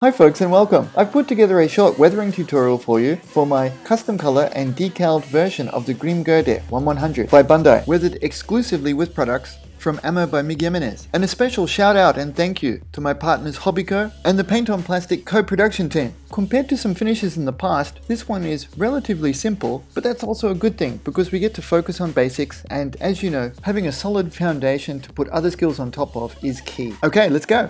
Hi folks and welcome! I've put together a short weathering tutorial for you for my custom color and decaled version of the Grimgerde 1100 by Bandai, weathered exclusively with products from Ammo by Mig Jimenez. And a special shout out and thank you to my partners Hobbyco and the Paint on Plastic co-production team. Compared to some finishes in the past, this one is relatively simple, but that's also a good thing because we get to focus on basics, and as you know, having a solid foundation to put other skills on top of is key. Okay, let's go!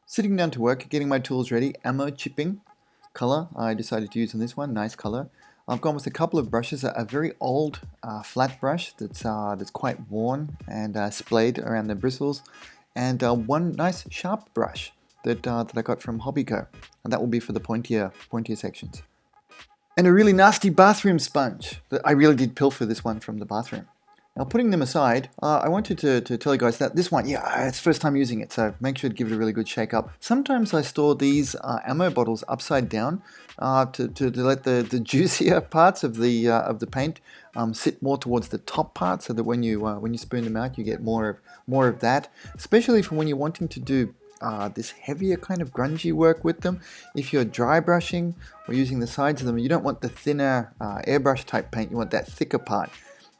Sitting down to work, getting my tools ready, ammo chipping color I decided to use on this one, nice color. I've gone with a couple of brushes, a very old flat brush that's quite worn and splayed around the bristles, and one nice sharp brush that I got from Hobbyco, and that will be for the pointier sections. And a really nasty bathroom sponge that I really did pilfer this one from the bathroom. Now putting them aside, I wanted to tell you guys that this one, it's first time using it, so make sure to give it a really good shake up. Sometimes I store these ammo bottles upside down to let the juicier parts of the paint sit more towards the top part, so that when you spoon them out, you get more of that. Especially for when you're wanting to do this heavier kind of grungy work with them. If you're dry brushing or using the sides of them, you don't want the thinner airbrush type paint. You want that thicker part.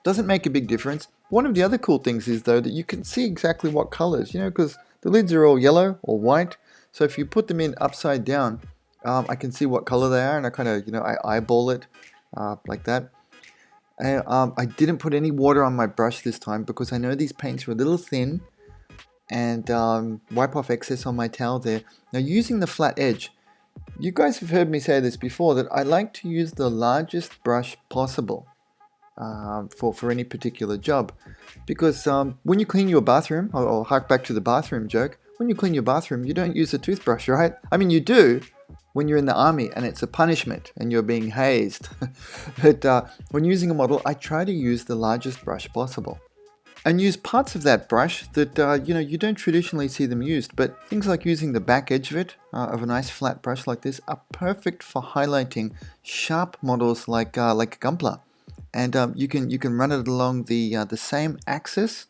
Doesn't make a big difference. One of the other cool things is though that you can see exactly what colors, because the lids are all yellow or white. So if you put them in upside down, I can see what color they are, and I kind of, I eyeball it like that. And, I didn't put any water on my brush this time because I know these paints are a little thin, and wipe off excess on my towel there. Now using the flat edge, you guys have heard me say this before, that I like to use the largest brush possible. For any particular job, because when you clean your bathroom, I'll hark back to the bathroom joke, when you clean your bathroom you don't use a toothbrush, right? I mean you do when you're in the army and it's a punishment and you're being hazed, but when using a model I try to use the largest brush possible and use parts of that brush that you don't traditionally see them used, but things like using the back edge of it, of a nice flat brush like this, are perfect for highlighting sharp models like Gunpla. And you can run it along the same axis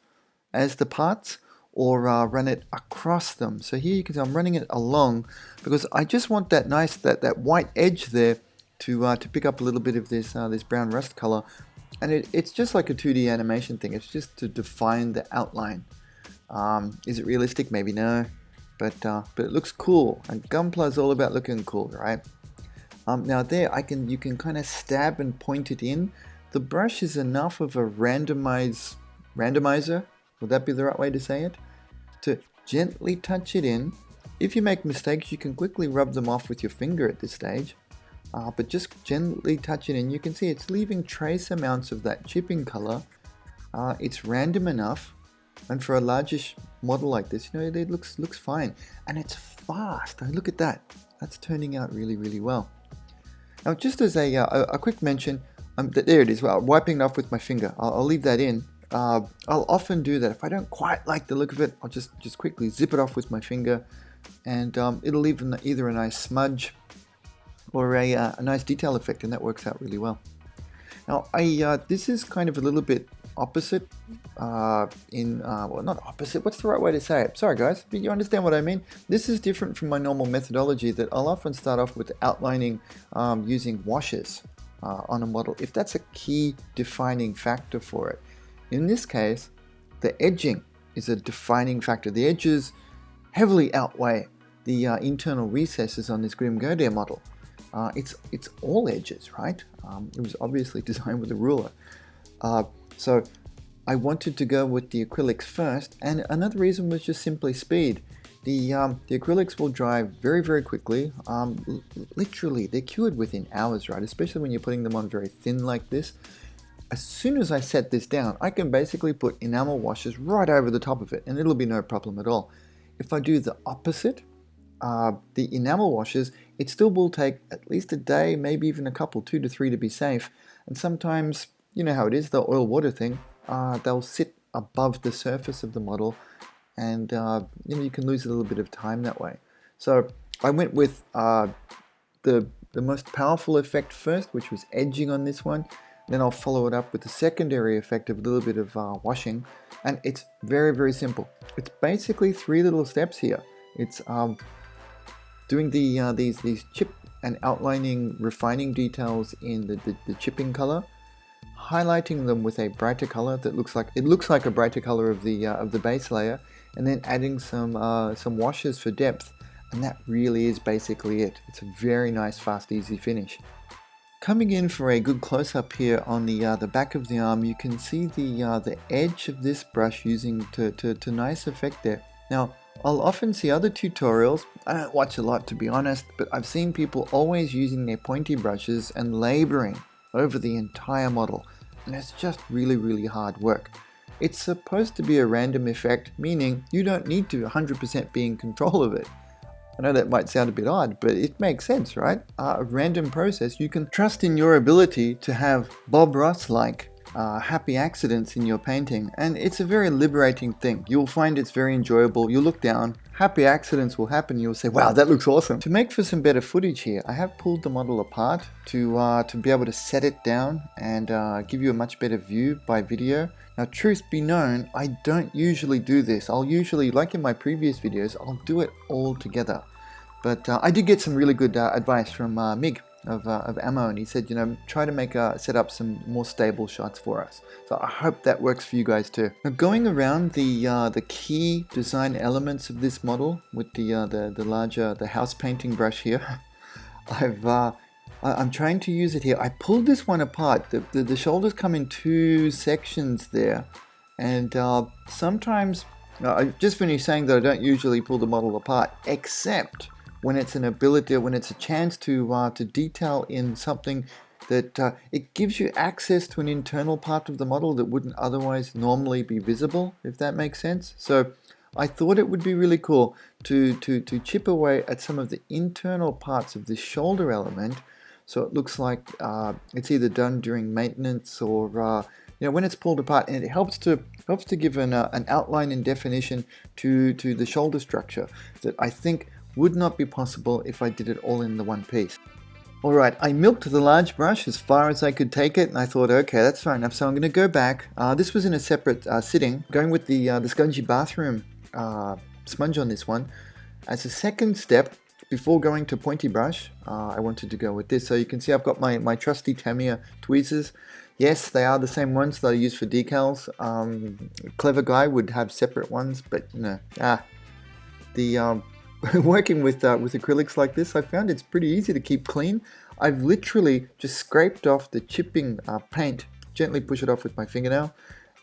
as the parts, or run it across them. So here you can see I'm running it along because I just want that nice that white edge there to pick up a little bit of this brown rust color, and it's just like a 2D animation thing. It's just to define the outline. Is it realistic? Maybe no, but it looks cool. And Gunpla is all about looking cool, right? Now there you can kind of stab and point it in. The brush is enough of a randomizer, would that be the right way to say it? To gently touch it in. If you make mistakes, you can quickly rub them off with your finger at this stage. But just gently touch it in. You can see it's leaving trace amounts of that chipping color. It's random enough, and for a largish model like this, it looks fine. And it's fast. Look at that. That's turning out really, really well. Now, just as a quick mention, there it is. Well, wiping it off with my finger. I'll leave that in. I'll often do that. If I don't quite like the look of it, I'll just quickly zip it off with my finger, and it'll leave either a nice smudge or a nice detail effect, and that works out really well. Now, this is kind of a little bit opposite well, not opposite, what's the right way to say it? Sorry guys, you understand what I mean? This is different from my normal methodology that I'll often start off with outlining using washes on a model, if that's a key defining factor for it. In this case, the edging is a defining factor. The edges heavily outweigh the internal recesses on this Grimgerde model. It's all edges, right? It was obviously designed with a ruler. So I wanted to go with the acrylics first, and another reason was just simply speed. The acrylics will dry very, very quickly. Literally, they're cured within hours, right? Especially when you're putting them on very thin like this. As soon as I set this down, I can basically put enamel washes right over the top of it, and it'll be no problem at all. If I do the opposite, the enamel washes, it still will take at least a day, maybe even a couple, 2 to 3 to be safe. And sometimes, you know how it is, the oil water thing, they'll sit above the surface of the model, and you can lose a little bit of time that way. So I went with the most powerful effect first, which was edging on this one. Then I'll follow it up with the secondary effect of a little bit of washing, and it's very, very simple. It's basically 3 little steps here. It's doing these chip and outlining, refining details in the chipping color, highlighting them with a brighter color that looks like a brighter color of the base layer, and then adding some washes for depth, and that really is basically it. It's a very nice, fast, easy finish. Coming in for a good close-up here on the back of the arm, you can see the edge of this brush using to nice effect there. Now, I'll often see other tutorials, I don't watch a lot to be honest, but I've seen people always using their pointy brushes and laboring over the entire model, and it's just really hard work. It's supposed to be a random effect, meaning you don't need to 100% be in control of it. I know that might sound a bit odd, but it makes sense, right? A random process, you can trust in your ability to have Bob Ross-like happy accidents in your painting, and it's a very liberating thing. You'll find it's very enjoyable. You'll look down, happy accidents will happen, you'll say, wow, that looks awesome. To make for some better footage here, I have pulled the model apart to be able to set it down and give you a much better view by video. Now, truth be known, I don't usually do this. I'll usually, like in my previous videos, I'll do it all together. But I did get some really good advice from Mig of Ammo, and he said, you know, try to set up some more stable shots for us. So I hope that works for you guys too. Now, going around the key design elements of this model with the house painting brush here, I'm trying to use it here. I pulled this one apart. The shoulders come in two sections there, and sometimes I just finished saying that I don't usually pull the model apart, except when it's an ability, when it's a chance to detail in something that it gives you access to an internal part of the model that wouldn't otherwise normally be visible, if that makes sense. So I thought it would be really cool to chip away at some of the internal parts of this shoulder element, so it looks like it's either done during maintenance or you know, when it's pulled apart, and it helps to give an outline and definition to the shoulder structure that I think would not be possible if I did it all in the one piece. Alright, I milked the large brush as far as I could take it, and I thought, okay, that's fine enough, so I'm going to go back. This was in a separate sitting, going with the Scungy bathroom sponge on this one. As a second step, before going to Pointy Brush, I wanted to go with this. So you can see I've got my trusty Tamiya tweezers. Yes, they are the same ones that I use for decals. Clever guy would have separate ones, but no. Working with acrylics like this, I found it's pretty easy to keep clean. I've literally just scraped off the chipping paint, gently push it off with my fingernail,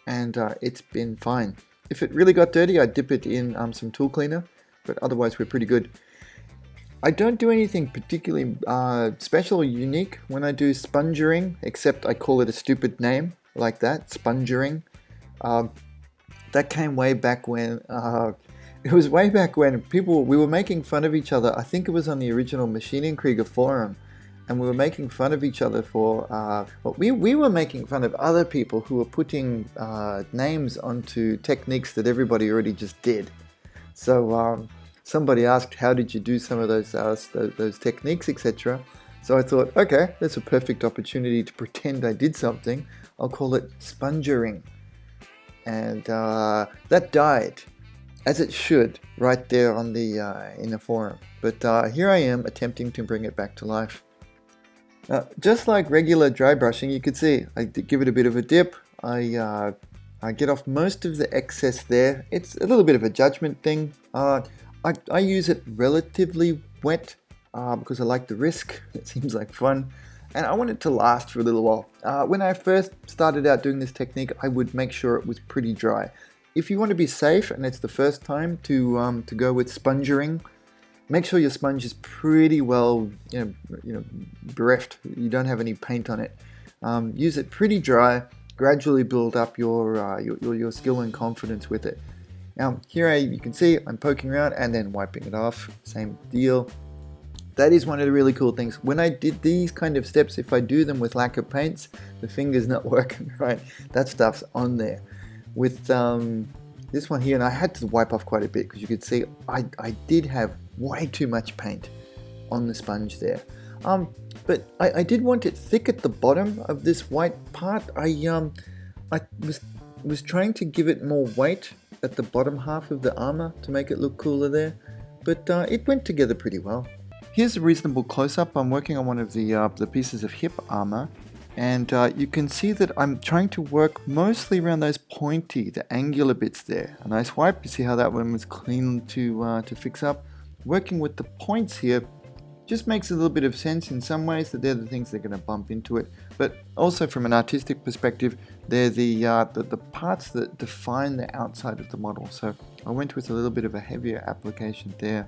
and it's been fine. If it really got dirty, I'd dip it in some tool cleaner, but otherwise we're pretty good. I don't do anything particularly special or unique when I do spongering, except I call it a stupid name like that, spongering. That came way back when. It was way back when we were making fun of each other. I think it was on the original Maschinen Krieger forum, and we were making fun of each other for, we were making fun of other people who were putting names onto techniques that everybody already just did. So somebody asked, how did you do some of those techniques, etc. So I thought, okay, that's a perfect opportunity to pretend I did something. I'll call it spongering. And that died, as it should, right there on in the forum. But here I am attempting to bring it back to life. Just like regular dry brushing, you could see I give it a bit of a dip. I get off most of the excess there. It's a little bit of a judgment thing. I use it relatively wet because I like the risk. It seems like fun, and I want it to last for a little while. When I first started out doing this technique, I would make sure it was pretty dry. If you want to be safe and it's the first time to go with spongering, make sure your sponge is pretty well bereft. You don't have any paint on it. Use it pretty dry. Gradually build up your skill and confidence with it. Now here you can see I'm poking around and then wiping it off. Same deal. That is one of the really cool things. When I did these kind of steps, if I do them with lacquer paints, the finger's not working right. That stuff's on there. With this one here, and I had to wipe off quite a bit because you could see I did have way too much paint on the sponge there. But I did want it thick at the bottom of this white part. I was trying to give it more weight at the bottom half of the armor to make it look cooler there. but it went together pretty well. Here's a reasonable close-up. I'm working on one of the pieces of hip armor, and you can see that I'm trying to work mostly around those pointy, the angular bits there. A nice wipe, you see how that one was clean to fix up. Working with the points here just makes a little bit of sense in some ways, that they're the things that are going to bump into it, but also from an artistic perspective, they're the parts that define the outside of the model. So I went with a little bit of a heavier application there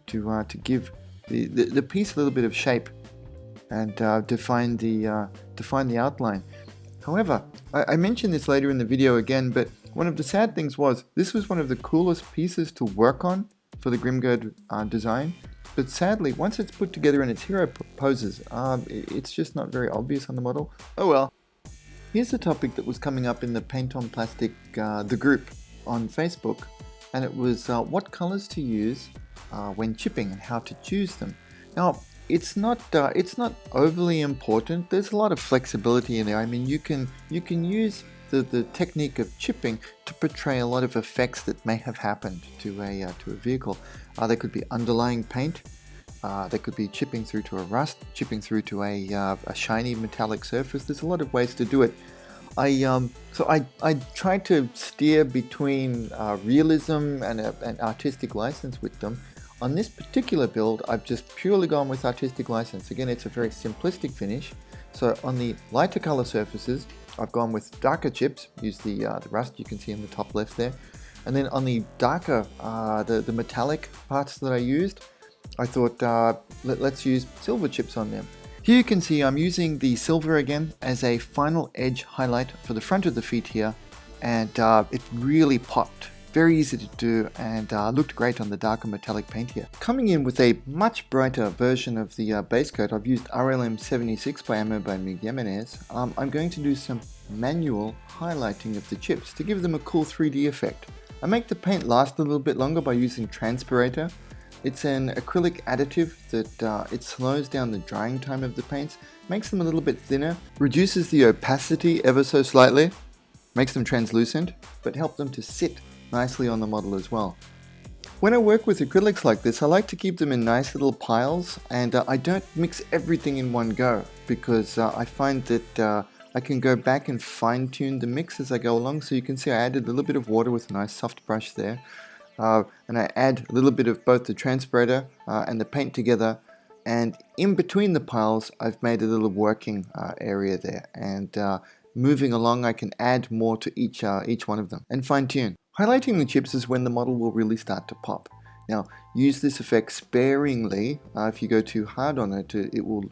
to give the piece a little bit of shape and define the outline. However, I mentioned this later in the video again, but one of the sad things was this was one of the coolest pieces to work on for the Grimgerde design. But sadly, once it's put together in its hero poses, it's just not very obvious on the model. Oh well. Here's a topic that was coming up in the Paint on Plastic, the group on Facebook, and it was what colors to use when chipping and how to choose them. Now, it's not overly important. There's a lot of flexibility in there. I mean, you can use the technique of chipping to portray a lot of effects that may have happened to a vehicle. There could be underlying paint, there could be chipping through to a rust, chipping through to a shiny metallic surface. There's a lot of ways to do it. So I try to steer between realism and an artistic license with them. On this particular build, I've just purely gone with artistic license. Again, it's a very simplistic finish. So on the lighter color surfaces, I've gone with darker chips, used the rust you can see in the top left there. And then on the darker, the metallic parts that I used, I thought let's use silver chips on them. Here you can see I'm using the silver again as a final edge highlight for the front of the feet here, and it really popped. Very easy to do, and looked great on the darker metallic paint here. Coming in with a much brighter version of the base coat, I've used RLM 76 by Ammo by Jimenez. I'm going to do some manual highlighting of the chips to give them a cool 3D effect. I make the paint last a little bit longer by using Transpirator. It's an acrylic additive that it slows down the drying time of the paints, makes them a little bit thinner, reduces the opacity ever so slightly, makes them translucent, but help them to sit nicely on the model as well. When I work with acrylics like this, I like to keep them in nice little piles, and I don't mix everything in one go, because I find that I can go back and fine-tune the mix as I go along. So you can see I added a little bit of water with a nice soft brush there, and I add a little bit of both the transpirator and the paint together, and in between the piles I've made a little working area there, and moving along I can add more to each one of them and fine-tune. Highlighting the chips is when the model will really start to pop. Now, use this effect sparingly. If you go too hard on it, it will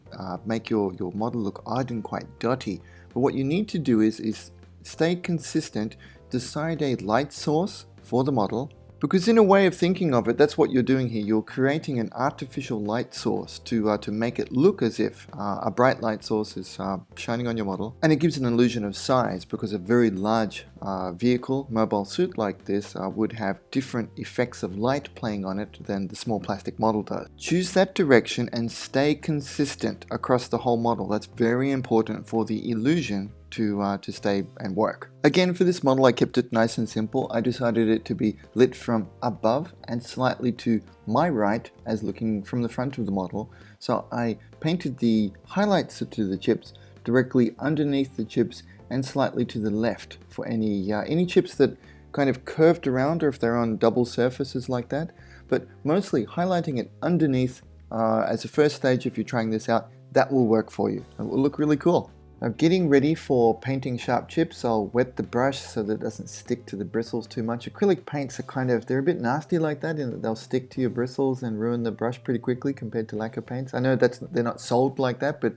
make your model look odd and quite dotty. But what you need to do is stay consistent, decide a light source for the model, because in a way of thinking of it, that's what you're doing here. You're creating an artificial light source to make it look as if a bright light source is shining on your model. And it gives an illusion of size, because a very large vehicle, mobile suit like this would have different effects of light playing on it than the small plastic model does. Choose that direction and stay consistent across the whole model. That's very important for the illusion to stay and work. Again, for this model I kept it nice and simple. I decided it to be lit from above and slightly to my right as looking from the front of the model. So I painted the highlights to the chips directly underneath the chips and slightly to the left for any chips that kind of curved around, or if they're on double surfaces like that. But mostly highlighting it underneath as a first stage. If you're trying this out, that will work for you. It will look really cool. Now, getting ready for painting sharp chips, I'll wet the brush so that it doesn't stick to the bristles too much. Acrylic paints are they're a bit nasty like that, in that they'll stick to your bristles and ruin the brush pretty quickly compared to lacquer paints. I know they're not sold like that, but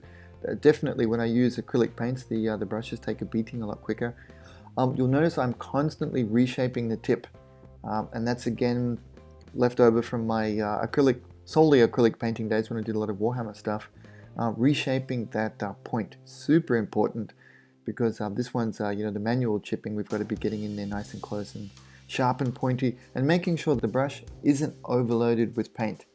definitely when I use acrylic paints, the brushes take a beating a lot quicker. You'll notice I'm constantly reshaping the tip, and that's again left over from my solely acrylic painting days when I did a lot of Warhammer stuff. Reshaping that point, super important, because this one's the manual chipping. We've got to be getting in there nice and close and sharp and pointy, and making sure the brush isn't overloaded with paint.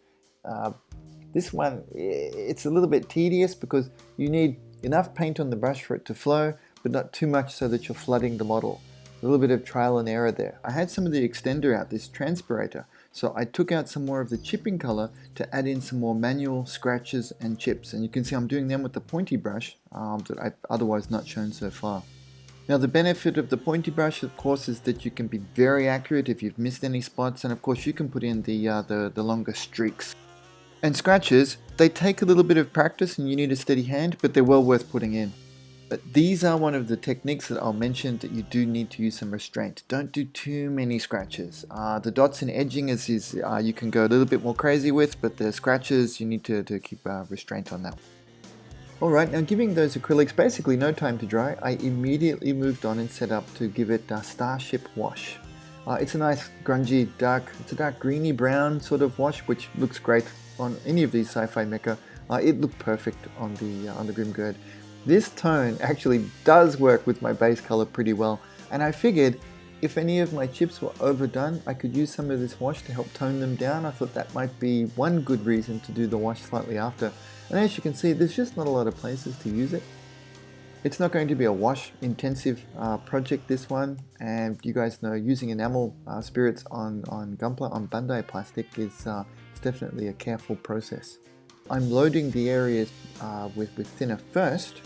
This one, it's a little bit tedious because you need enough paint on the brush for it to flow, but not too much so that you're flooding the model. A little bit of trial and error there. I had some of the extender out, this transpirator, So I took out some more of the chipping color to add in some more manual scratches and chips. And you can see I'm doing them with the Pointy Brush that I've otherwise not shown so far. Now the benefit of the Pointy Brush, of course, is that you can be very accurate if you've missed any spots, and of course you can put in the longer streaks. And scratches, they take a little bit of practice and you need a steady hand, but they're well worth putting in. But these are one of the techniques that I'll mention that you do need to use some restraint. Don't do too many scratches. The dots and edging is you can go a little bit more crazy with, but the scratches, you need to keep restraint on that. Alright, now giving those acrylics basically no time to dry, I immediately moved on and set up to give it a Starship wash. It's a nice grungy it's a dark greeny brown sort of wash, which looks great on any of these sci-fi mecha. It looked perfect on the Grimgerde. This tone actually does work with my base color pretty well, and I figured if any of my chips were overdone, I could use some of this wash to help tone them down. I thought that might be one good reason to do the wash slightly after. And as you can see, there's just not a lot of places to use it. It's not going to be a wash intensive project, this one, and you guys know using enamel spirits on Gunpla, on Bandai plastic is definitely a careful process. I'm loading the areas with thinner first,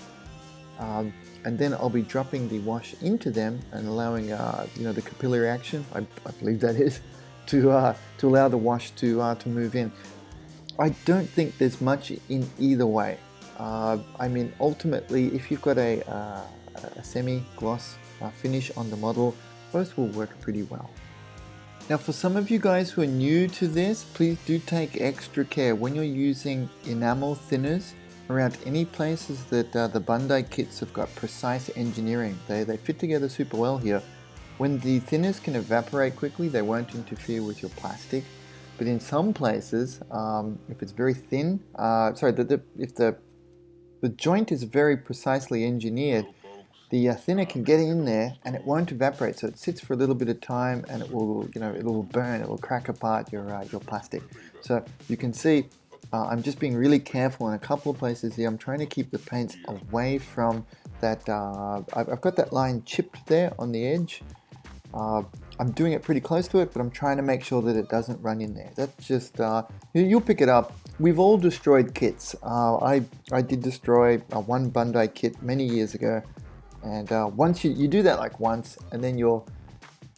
and then I'll be dropping the wash into them and allowing the capillary action, I believe that is, to allow the wash to move in. I don't think there's much in either way. I mean, ultimately, if you've got a semi-gloss finish on the model, both will work pretty well. Now, for some of you guys who are new to this, please do take extra care when you're using enamel thinners around any places that the Bandai kits have got precise engineering. They fit together super well here. When the thinners can evaporate quickly, they won't interfere with your plastic. But in some places, if it's very thin, if the joint is very precisely engineered, the thinner can get in there and it won't evaporate. So it sits for a little bit of time and it will, it will burn, it will crack apart your plastic. So you can see, I'm just being really careful in a couple of places here. I'm trying to keep the paints away from that. I've got that line chipped there on the edge. I'm doing it pretty close to it, but I'm trying to make sure that it doesn't run in there. That's just, you'll pick it up. We've all destroyed kits. I did destroy one Bandai kit many years ago, and once you do that like once, and then you're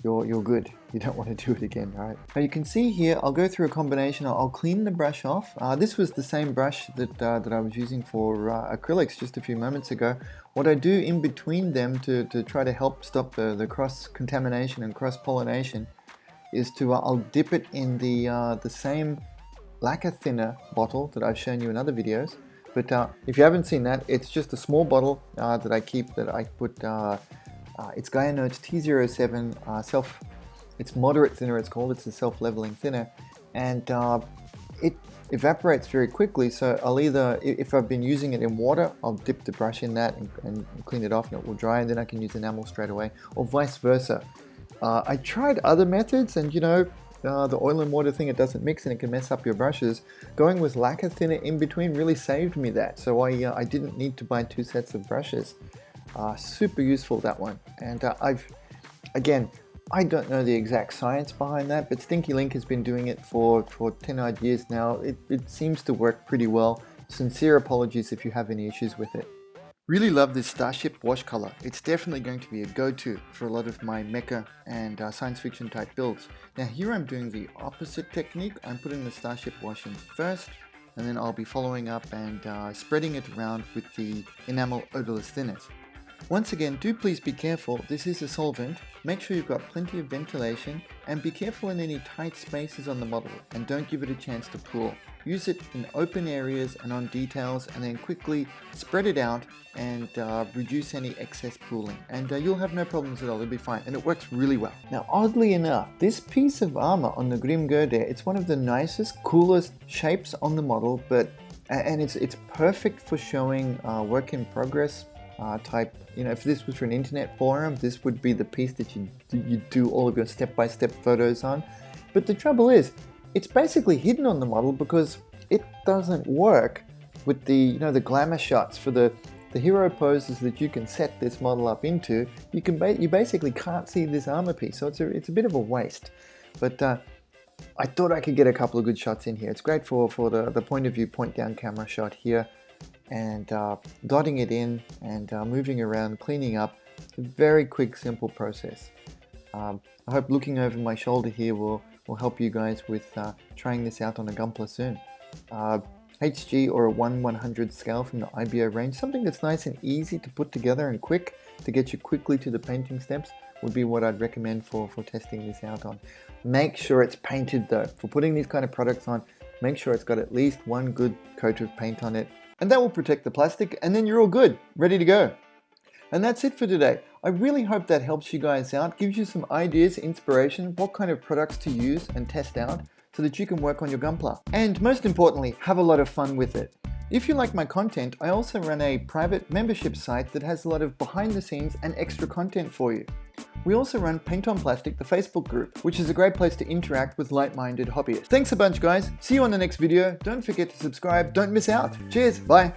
good. You don't want to do it again, right? Now you can see here, I'll go through a combination. I'll clean the brush off. This was the same brush that I was using for acrylics just a few moments ago. What I do in between them to try to help stop the cross-contamination and cross-pollination is I'll dip it in the same lacquer thinner bottle that I've shown you in other videos. But if you haven't seen that, it's just a small bottle that I keep, that I put, it's Gaia Notes T07 it's moderate thinner, it's called. It's a self-leveling thinner, and it evaporates very quickly. So I'll either, if I've been using it in water, I'll dip the brush in that and clean it off, and it will dry, and then I can use enamel straight away, or vice versa. I tried other methods, and the oil and water thing, it doesn't mix and it can mess up your brushes. Going with lacquer thinner in between really saved me that. So I didn't need to buy 2 sets of brushes. Super useful, that one. And again, I don't know the exact science behind that, but Stinky Link has been doing it for 10 odd years now. It seems to work pretty well. Sincere apologies if you have any issues with it. Really love this Starship wash color. It's definitely going to be a go-to for a lot of my mecha and science fiction type builds. Now here I'm doing the opposite technique. I'm putting the Starship wash in first, and then I'll be following up and spreading it around with the enamel odorless thinners. Once again, do please be careful. This is a solvent. Make sure you've got plenty of ventilation, and be careful in any tight spaces on the model, and don't give it a chance to pool. Use it in open areas and on details, and then quickly spread it out and reduce any excess pooling, and you'll have no problems at all. It'll be fine, and it works really well. Now, oddly enough, this piece of armor on the Grimgerde, it's one of the nicest, coolest shapes on the model, and it's perfect for showing work in progress type. If this was for an internet forum, this would be the piece that you do all of your step-by-step photos on. But the trouble is, it's basically hidden on the model because it doesn't work with the the glamour shots for the hero poses that you can set this model up into. You basically can't see this armor piece, so it's a bit of a waste. But I thought I could get a couple of good shots in here. It's great for the point of view, point down camera shot here, and dotting it in and moving around, cleaning up. It's a very quick, simple process. I hope looking over my shoulder here will help you guys with trying this out on a Gunpla soon. HG or a 1/100 scale from the IBO range, something that's nice and easy to put together and quick to get you quickly to the painting steps would be what I'd recommend for testing this out on. Make sure it's painted though. For putting these kind of products on, make sure it's got at least one good coat of paint on it, and that will protect the plastic, and then you're all good, ready to go. And that's it for today. I really hope that helps you guys out, gives you some ideas, inspiration, what kind of products to use and test out so that you can work on your Gunpla. And most importantly, have a lot of fun with it. If you like my content, I also run a private membership site that has a lot of behind the scenes and extra content for you. We also run Paint on Plastic, the Facebook group, which is a great place to interact with like-minded hobbyists. Thanks a bunch, guys. See you on the next video. Don't forget to subscribe. Don't miss out. Cheers. Bye.